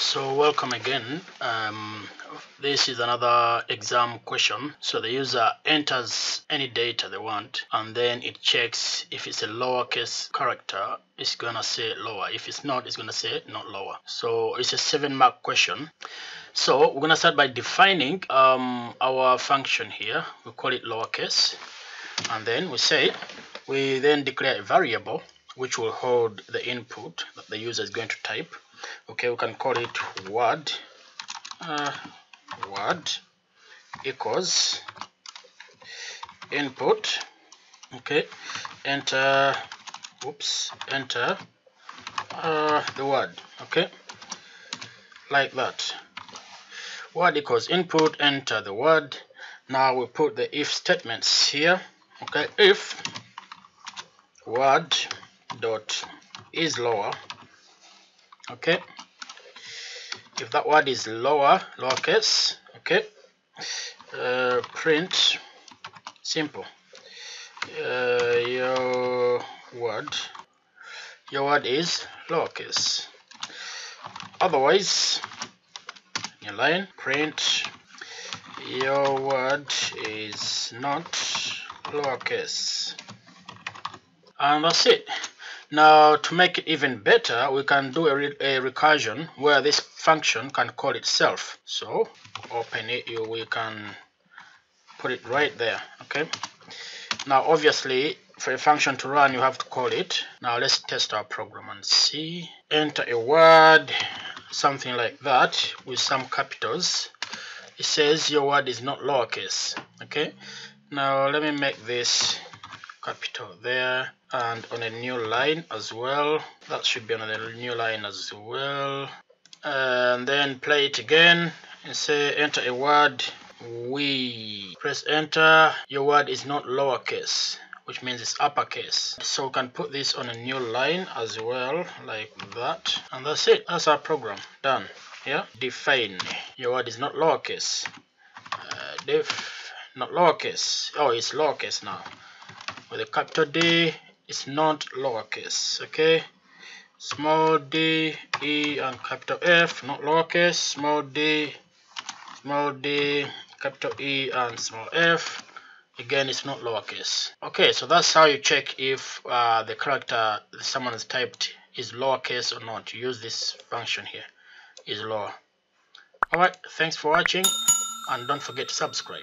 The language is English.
So welcome again. This is another exam question. So the user enters any data they want, and then it checks if it's a lowercase character, it's gonna say lower. If it's not, it's gonna say not lower. So it's a 7-mark question. So we're gonna start by defining our function here. We call it lowercase, and then we then declare a variable which will hold the input that the user is going to type. Okay, we can call it word equals input. Okay, enter the word. Okay, like that. Word equals input, enter the word. Now we put the if statements here. Okay, if word dot is lower. Okay, if that word is lowercase, okay, print simple, your word is lowercase. Otherwise, your line, print your word is not lowercase, and that's it. Now, to make it even better, we can do a recursion where this function can call itself. So open it, we can put it right there. Okay, now obviously for a function to run you have to call it. Now let's test our program and see. Enter a word, something like that, with some capitals. It says your word is not lowercase. Okay, now let me make this capital there, and on a new line as well. That should be on a new line as well. And then play it again and say enter a word. We press enter. Your word is not lowercase, which means it's uppercase. So we can put this on a new line as well, like that. And that's it. That's our program done. Yeah, define your word is not lowercase. Not lowercase. Oh, it's lowercase now. With a capital D, it's not lowercase. Okay, small d, e, and capital F, not lowercase. Small d, capital E, and small f. Again, it's not lowercase. Okay, so that's how you check if the character someone has typed is lowercase or not. You use this function here, is lower. Alright, thanks for watching, and don't forget to subscribe.